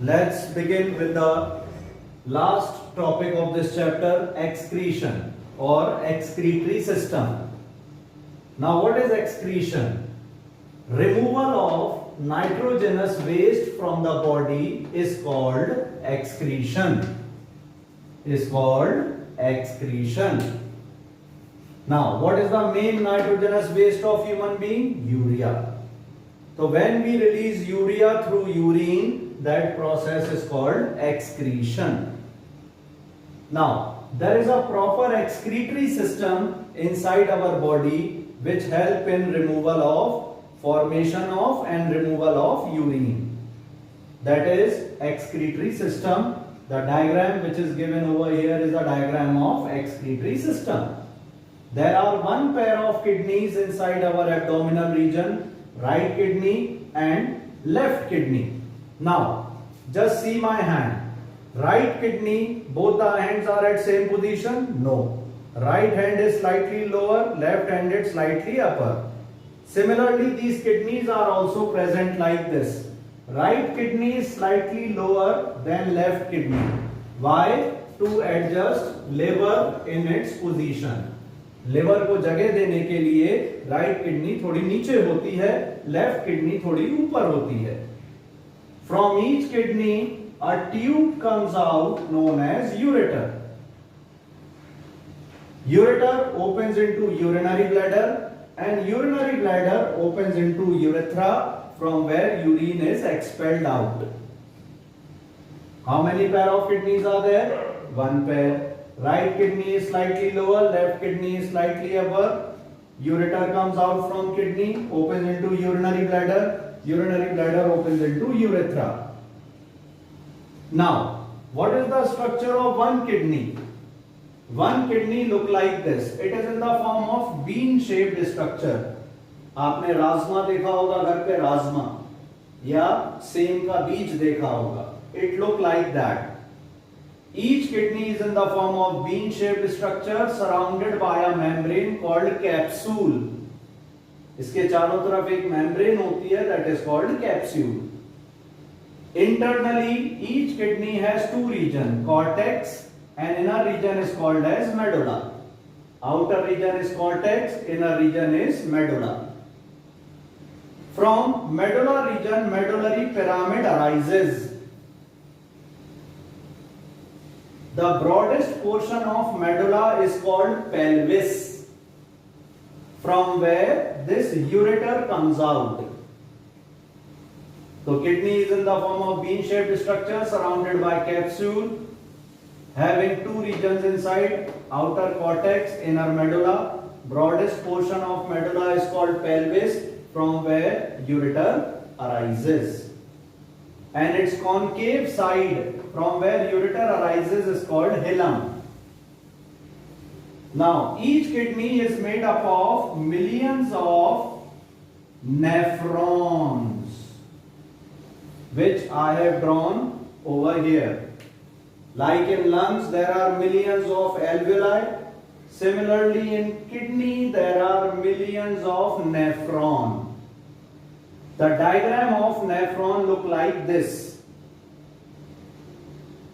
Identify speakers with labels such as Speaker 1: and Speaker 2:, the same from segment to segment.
Speaker 1: Let's begin with the last topic of this chapter, excretion or excretory system. Now, what is excretion? Removal of nitrogenous waste from the body is called excretion. Now, what is the main nitrogenous waste of human being? Urea. So when we release urea through urine, that process is called excretion. Now, there is a proper excretory system inside our body which help in removal of formation of and removal of urine. That is excretory system. The diagram which is given over here is a diagram of excretory system. There are one pair of kidneys inside our abdominal region, right kidney and left kidney. Now, just see my hand. Right kidney, both the hands are at same position? No. Right hand is slightly lower, left hand is slightly upper. Similarly, these kidneys are also present like this. Right kidney is slightly lower than left kidney. Why? To adjust liver in its position. Liver को जगह देने के लिए right kidney थोड़ी नीचे होती है, left kidney थोड़ी ऊपर होती है. From each kidney a tube comes out known as ureter. Ureter opens into urinary bladder and urinary bladder opens into urethra from where urine is expelled out. How many pair of kidneys are there? One pair. Right kidney is slightly lower, left kidney is slightly upper. Ureter comes out from kidney, opens into urinary bladder. Urinary bladder opens into urethra. Now, what is the structure of one kidney? One kidney look like this. It is in the form of bean-shaped structure. आपने राजमा देखा होगा घर पे, राजमा या same का बीज देखा होगा. It look like that. Each kidney is in the form of bean-shaped structure surrounded by a membrane called capsule. इसके चारों तरफ एक membrane होती है, that is called capsule. Internally, each kidney has two regions, cortex and inner region is called as medulla. Outer region is cortex, inner region is medulla. From medulla region, medullary pyramid arises. The broadest portion of medulla is called pelvis, from where this ureter comes out. So kidney is in the form of bean-shaped structure surrounded by capsule, having two regions inside, outer cortex, inner medulla. Broadest portion of medulla is called pelvis, from where ureter arises. And its concave side from where ureter arises is called hilum. Now, each kidney is made up of millions of nephrons, which I have drawn over here. Like in lungs, there are millions of alveoli. Similarly, in kidney, there are millions of nephrons. The diagram of nephron look like this.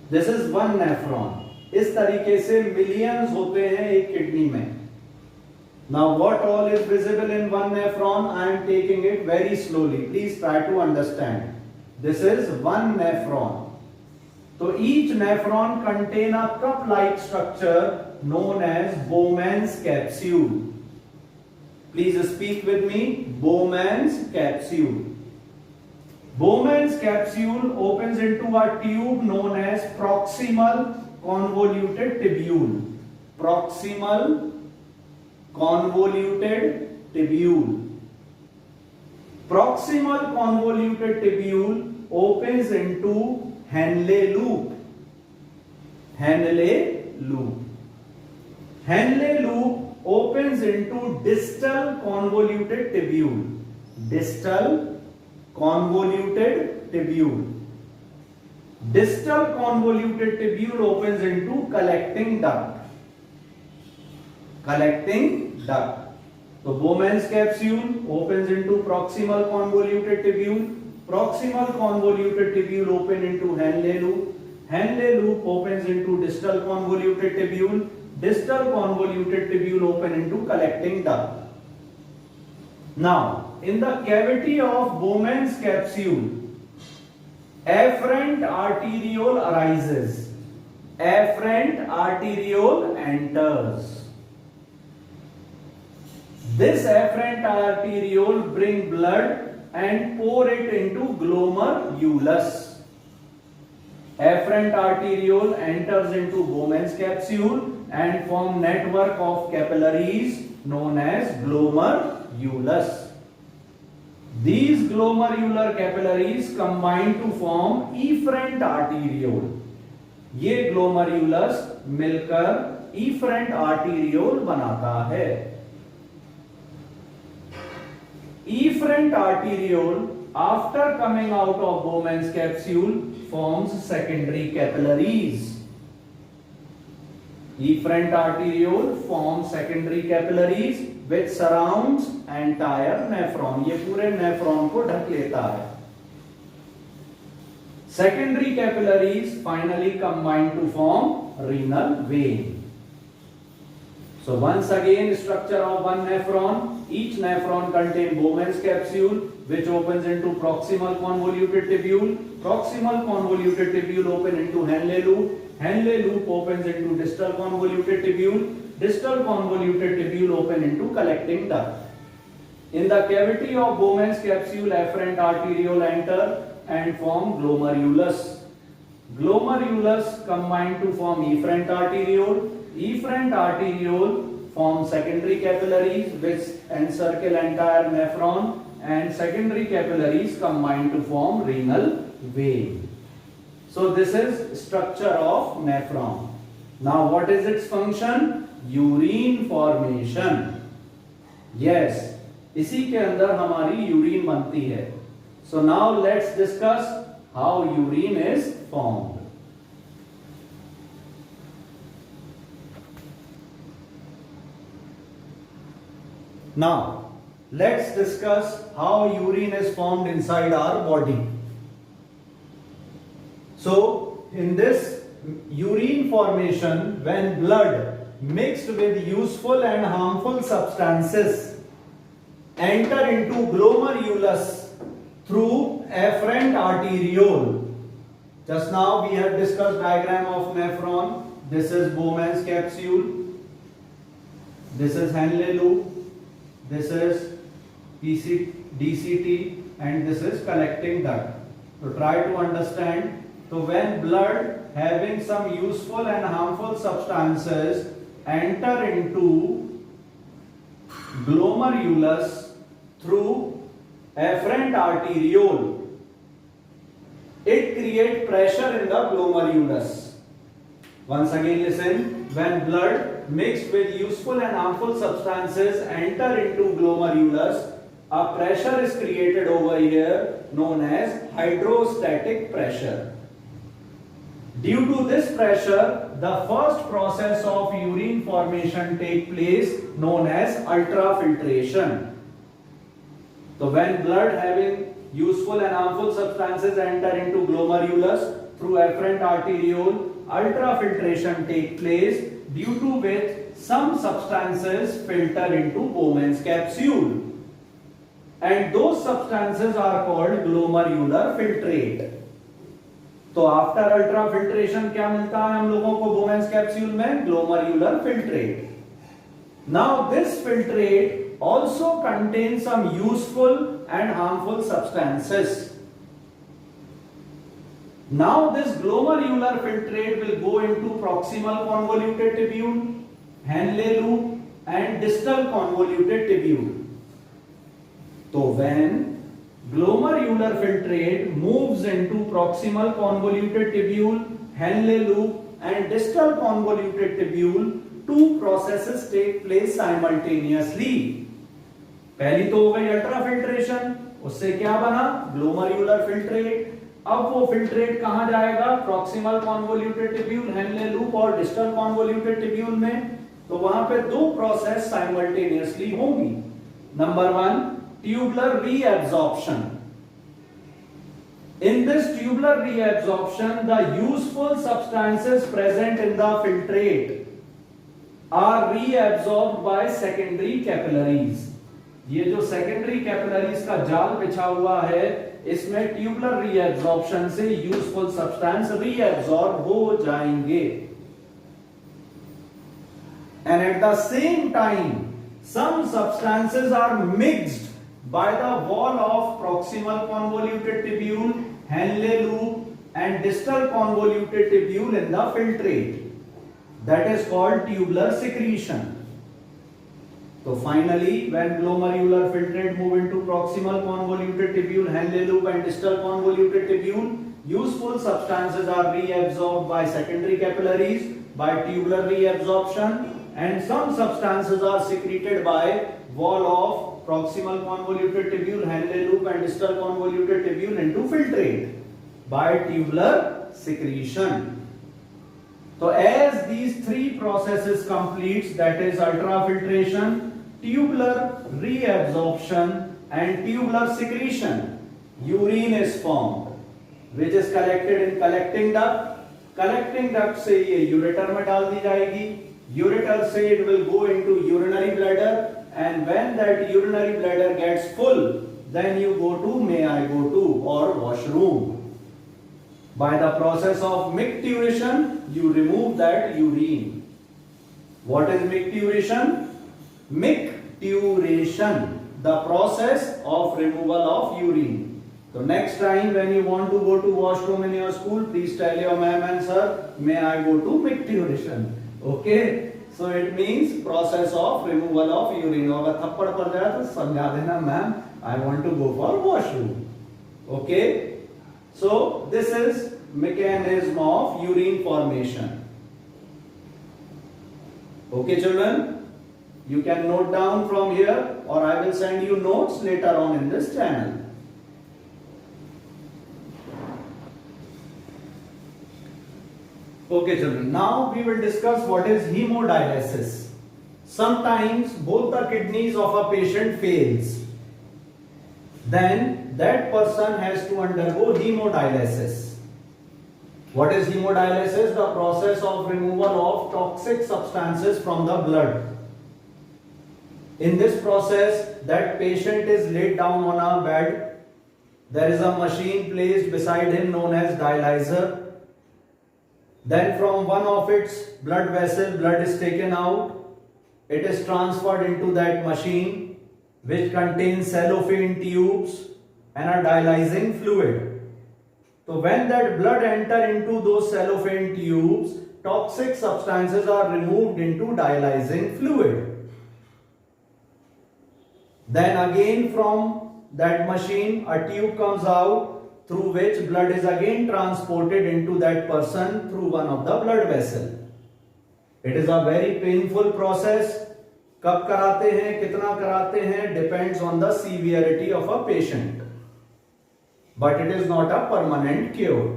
Speaker 1: This is one nephron. इस तरीके से millions होते हैं एक kidney में. Now what all is visible in one nephron? I am taking it very slowly. Please try to understand. This is one nephron. So each nephron contain a cup-like structure known as Bowman's capsule. Please speak with me. Bowman's capsule. Bowman's capsule opens into a tube known as proximal convoluted tubule. Proximal convoluted tubule. Proximal convoluted tubule opens into Henle loop. Henle loop. Henle loop opens into distal convoluted tubule. Distal convoluted tubule. Distal convoluted tubule opens into collecting duct. Collecting duct. So Bowman's capsule opens into proximal convoluted tubule. proximal convoluted tubule open into Henle loop. Henle loop opens into distal convoluted tubule. Distal convoluted tubule open into collecting duct. Now, in the cavity of Bowman's capsule, afferent arteriole arises. Afferent arteriole enters. This afferent arteriole bring blood and pour it into glomerulus. Afferent arteriole enters into Bowman's capsule and form network of capillaries known as glomerulus. These glomerular capillaries combine to form efferent arteriole. ये glomerulus मिलकर efferent arteriole बनाता है. Efferent arteriole, after coming out of Bowman's capsule, forms secondary capillaries. Efferent arteriole forms secondary capillaries which surrounds entire nephron. ये पूरे nephron को ढक लेता है. Secondary capillaries finally combine to form renal vein. So once again, structure of one nephron. Each nephron contains Bowman's capsule, which opens into proximal convoluted tubule. Proximal convoluted tubule open into Henle loop. Henle loop opens into distal convoluted tubule. Distal convoluted tubule open into collecting duct. In the cavity of Bowman's capsule, afferent arteriole enter and form glomerulus. Glomerulus combine to form efferent arteriole. Efferent arteriole form secondary capillaries which encircle entire nephron, and secondary capillaries combine to form renal vein. So this is structure of nephron. Now what is its function? Urine formation. Yes, इसी के अंदर हमारी urine बनती है. So now let's discuss how urine is formed. Now, let's discuss how urine is formed inside our body. So, in this urine formation, when blood mixed with useful and harmful substances enter into glomerulus through afferent arteriole. Just now we have discussed diagram of nephron. This is Bowman's capsule. This is Henle loop. This is DCT and this is collecting duct. So try to understand. So when blood having some useful and harmful substances enter into glomerulus through afferent arteriole, it creates pressure in the glomerulus. Once again listen, when blood mixed with useful and harmful substances enter into glomerulus, a pressure is created over here known as hydrostatic pressure. Due to this pressure, the first process of urine formation takes place known as ultrafiltration. So when blood having useful and harmful substances enter into glomerulus through afferent arteriole, ultrafiltration takes place, due to which some substances filter into Bowman's capsule. And those substances are called glomerular filtrate. तो after ultrafiltration क्या मिलता है हम लोगों को Bowman's capsule में? Glomerular filtrate. Now this filtrate also contains some useful and harmful substances. Now this glomerular filtrate will go into proximal convoluted tubule, Henle loop and distal convoluted tubule. So when glomerular filtrate moves into proximal convoluted tubule, Henle loop and distal convoluted tubule, two processes take place simultaneously. पहली तो हो गई ultrafiltration, उससे क्या बना? Glomerular filtrate. अब वो filtrate कहां जाएगा? Proximal convoluted tubule, Henle loop और डिस्टल कॉन्वोल्यूटेड ट्यूब्यूल में. तो वहां पे दो प्रोसेस साइमल्टेनियसली होंगी. Number 1, tubular reabsorption. In this tubular reabsorption, the useful substances present in the filtrate are reabsorbed by secondary capillaries. ये जो secondary capillaries का जाल बिछा हुआ है, इसमें tubular reabsorption से useful substance reabsorb हो जाएंगे. And at the same time, some substances are mixed by the wall of proximal convoluted tubule, Henle loop, and distal convoluted tubule in the filtrate. That is called tubular secretion. So finally, when glomerular filtrate move into proximal convoluted tubule, Henle loop, and distal convoluted tubule, useful substances are reabsorbed by secondary capillaries by tubular reabsorption, and some substances are secreted by wall of proximal convoluted tubule, Henle loop, and distal convoluted tubule into filtrate by tubular secretion. So as these three processes completes, that is ultrafiltration, tubular reabsorption, and tubular secretion, urine is formed, which is collected in collecting duct. Collecting duct से ये ureter में डाल दी जाएगी. Ureter से it will go into urinary bladder, and when that urinary bladder gets full, then you go to may I go to or washroom. By the process of micturition, you remove that urine. What is micturition? Micturition, the process of removal of urine. So next time when you want to go to washroom in your school, please tell your ma'am and sir, may I go to micturition? Okay, so it means process of removal of urine. अगर थप्पड़ पड़ जाए तो समझा देना ma'am, I want to go for washroom. Okay, so this is mechanism of urine formation. Okay children, you can note down from here, or I will send you notes later on in this channel. Okay children, now we will discuss what is hemodialysis. Sometimes both the kidneys of a patient fails. Then that person has to undergo hemodialysis. What is hemodialysis? The process of removal of toxic substances from the blood. In this process, that patient is laid down on a bed. There is a machine placed beside him known as dialyzer. Then from one of its blood vessel, blood is taken out. It is transferred into that machine, which contains cellophane tubes and a dialyzing fluid. So when that blood enter into those cellophane tubes, toxic substances are removed into dialyzing fluid. Then again from that machine, a tube comes out through which blood is again transported into that person through one of the blood vessel. It is a very painful process. कब कराते हैं, कितना कराते हैं, depends on the severity of a patient. But it is not a permanent cure.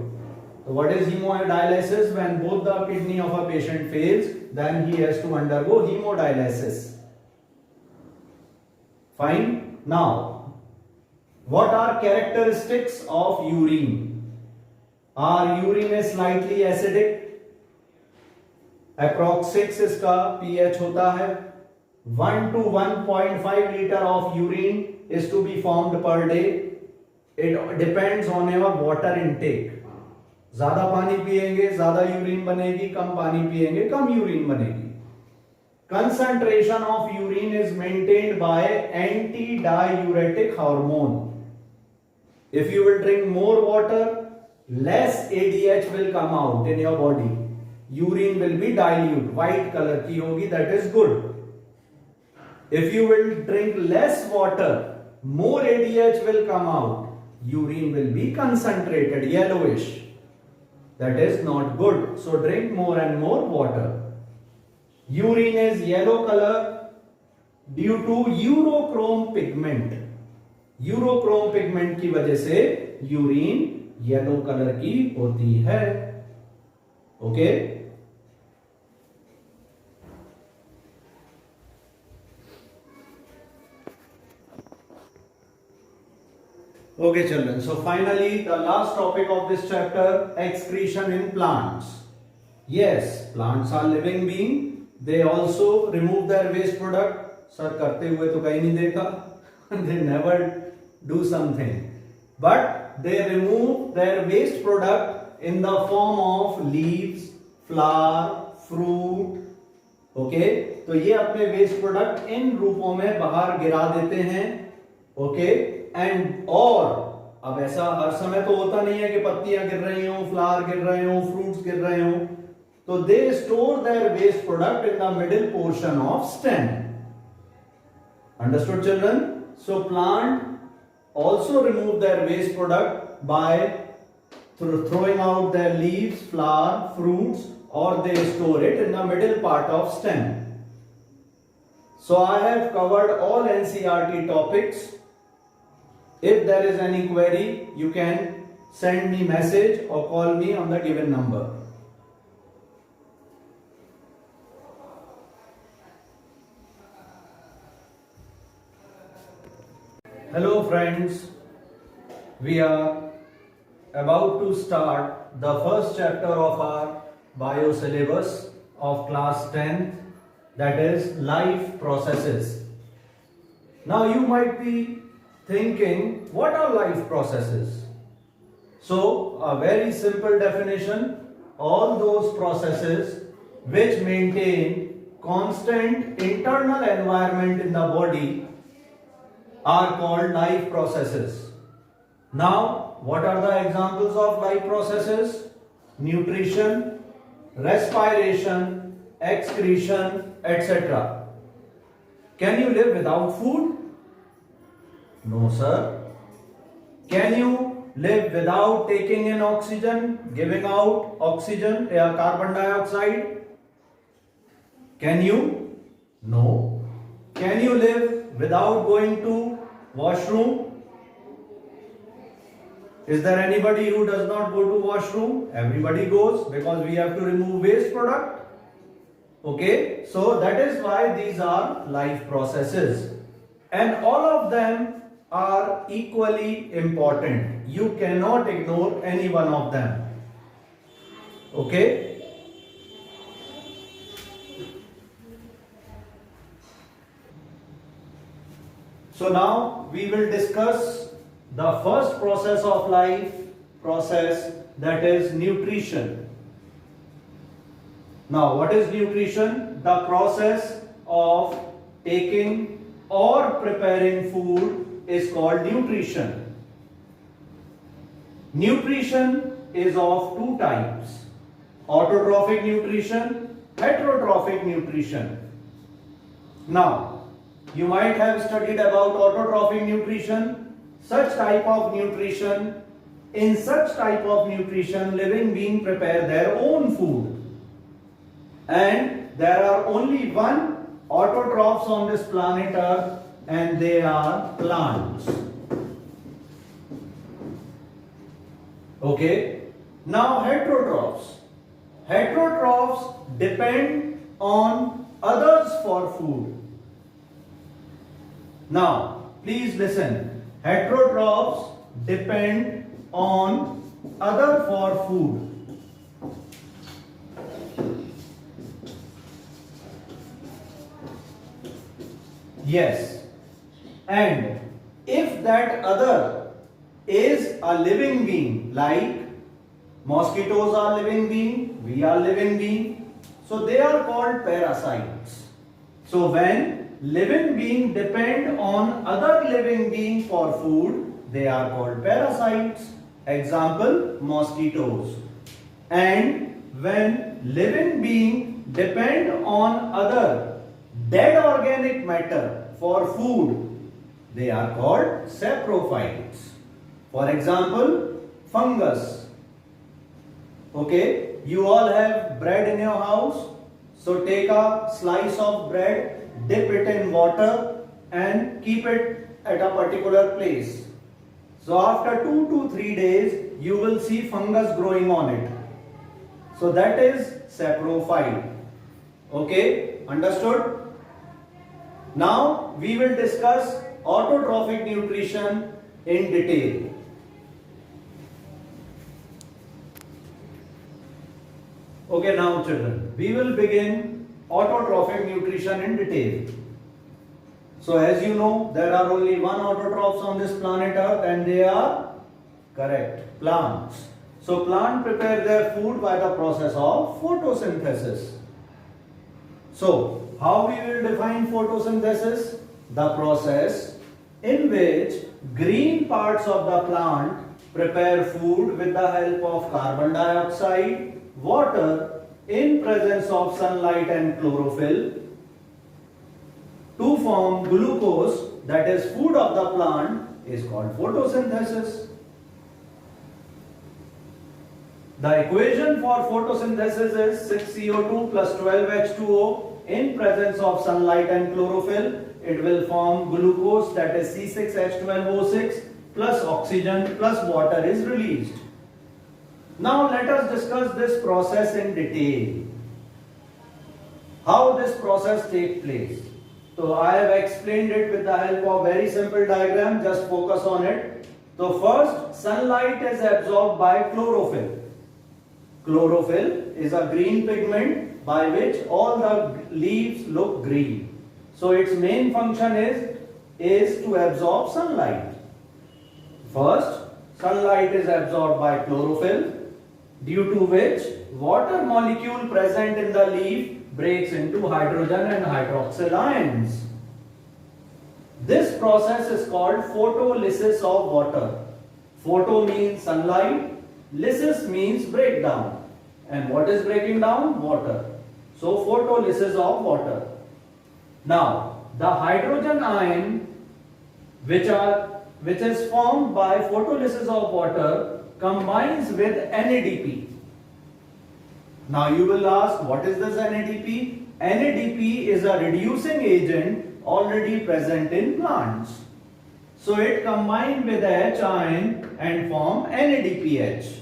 Speaker 1: So what is hemodialysis? When both the kidney of a patient fails, then he has to undergo hemodialysis. Fine. Now, what are characteristics of urine? Our urine is slightly acidic. Approx 6 इसका pH होता है. 1 to 1.5 liter of urine is to be formed per day. It depends on your water intake. ज्यादा पानी पिएंगे ज्यादा urine बनेगी, कम पानी पिएंगे कम यूरिन बनेगी. Concentration of urine is maintained by antidiuretic hormone. If you will drink more water, less ADH will come out in your body. Urine will be dilute, white color की होगी, that is good. If you will drink less water, more ADH will come out. Urine will be concentrated, yellowish. That is not good. So drink more and more water. Urine is yellow color due to urochrome pigment. Urochrome pigment की वजह से urine yellow colour की होती है. Okay Okay, children. So finally, the last topic of this chapter, excretion in plants. Yes, plants are living being. They also remove their waste product. Sir, करते हुए तो कहीं नहीं देखा. They never do something, but they remove their waste product in the form of leaves, flower, fruit. Okay तो ये अपने waste product इन रूपों में बाहर गिरा देते हैं. ओके एंड और अब ऐसा हर समय तो होता नहीं है कि पत्तियां गिर रही हो, फ्लावर गिर रहे हो, फ्रूट्स गिर रहे हो. तो they store their waste product in the middle portion of stem. Understood children? So plant also remove their waste product by throwing out their leaves, flower, fruits, or they store it in the middle part of stem. So I have covered all NCERT topics. If there is any query, you can send me message or call me on the given number. Hello friends, we are about to start the first chapter of our bio syllabus of class 10, that is life processes. Now you might be thinking, what are life processes? So a very simple definition, all those processes which maintain constant internal environment in the body are called life processes. Now, what are the examples of life processes? Nutrition, respiration, excretion, etc. Can you live without food? No, sir. Can you live without taking in oxygen, giving out oxygen or carbon dioxide? Can you? No. Can you live without going to washroom? Is there anybody who does not go to washroom? Everybody goes because we have to remove waste product. Okay, so that is why these are life processes, and all of them are equally important. You cannot ignore any one of them. Okay. So now we will discuss the first process of life process, that is nutrition. Now what is nutrition? The process of taking or preparing food is called nutrition. Nutrition is of two types: autotrophic nutrition, heterotrophic nutrition. Now you might have studied about autotrophic nutrition. Such type of nutrition, in such type of nutrition, living beings prepare their own food. And there are only one autotrophs on this planet Earth, and they are plants. Okay. Now heterotrophs. Heterotrophs depend on others for food. Now, please listen. Heterotrophs depend on other for food. Yes. And if that other is a living being, like mosquitoes are living being, we are living being, so they are called parasites. So when living beings depend on other living beings for food, they are called parasites. Example, mosquitoes. And when living beings depend on other dead organic matter for food, they are called saprophytes. For example, fungus. Okay, you all have bread in your house. So take a slice of bread, dip it in water and keep it at a particular place. So after 2 to 3 days, you will see fungus growing on it. So that is saprophyte. Okay, understood? Now we will discuss autotrophic nutrition, in detail. Okay, now children, we will begin autotrophic nutrition in detail. So as you know, there are only one autotrophs on this planet Earth, and they are correct, plants. So plants prepare their food by the process of photosynthesis. So how we will define photosynthesis? The process in which green parts of the plant prepare food with the help of carbon dioxide, water in presence of sunlight and chlorophyll to form glucose, that is food of the plant, is called photosynthesis. The equation for photosynthesis is 6CO2 plus 12H2O in presence of sunlight and chlorophyll. It will form glucose, that is C6H12O6 plus oxygen plus water is released. Now let us discuss this process in detail. How this process takes place. So I have explained it with the help of very simple diagram, just focus on it. So first, sunlight is absorbed by chlorophyll. Chlorophyll is a green pigment by which all the leaves look green. So its main function is to absorb sunlight. First, sunlight is absorbed by chlorophyll, due to which water molecule present in the leaf breaks into hydrogen and hydroxyl ions. This process is called photolysis of water. Photo means sunlight, lysis means breakdown. And what is breaking down? Water. So photolysis of water. Now, the hydrogen ion which is formed by photolysis of water combines with NADP. Now you will ask, what is this NADP? NADP is a reducing agent already present in plants. So it combines with H ion and form NADPH.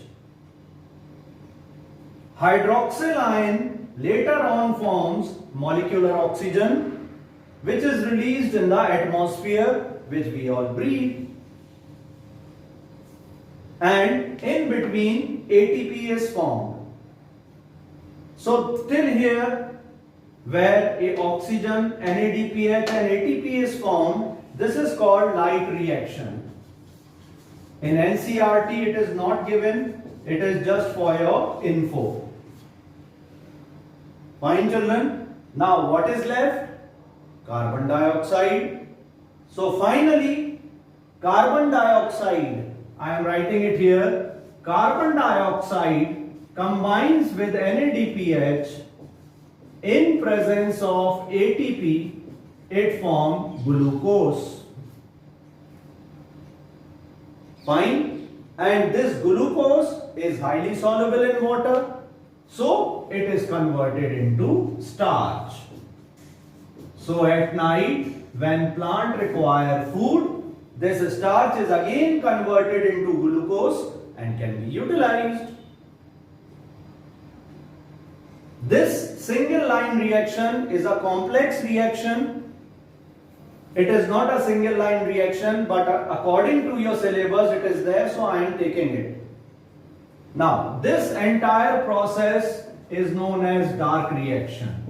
Speaker 1: Hydroxyl ion later on forms molecular oxygen, which is released in the atmosphere, which we all breathe. And in between, ATP is formed. So till here, where a oxygen, NADPH and ATP is formed, this is called light reaction. In NCERT it is not given, it is just for your info. Fine children. Now what is left? Carbon dioxide. So finally, carbon dioxide, I am writing it here, carbon dioxide combines with NADPH in presence of ATP, it forms glucose. Fine. And this glucose is highly soluble in water, so it is converted into starch. So at night, when plant require food, this starch is again converted into glucose and can be utilized. This single line reaction is a complex reaction. It is not a single line reaction, but according to your syllabus it is there, so I am taking it. Now this entire process is known as dark reaction.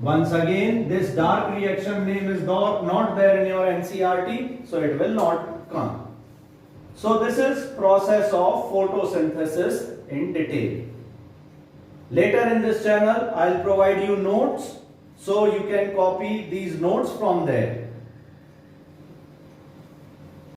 Speaker 1: Once again, this dark reaction name is not there in your NCERT, so it will not come. So this is process of photosynthesis in detail. Later in this channel, I will provide you notes, so you can copy these notes from there.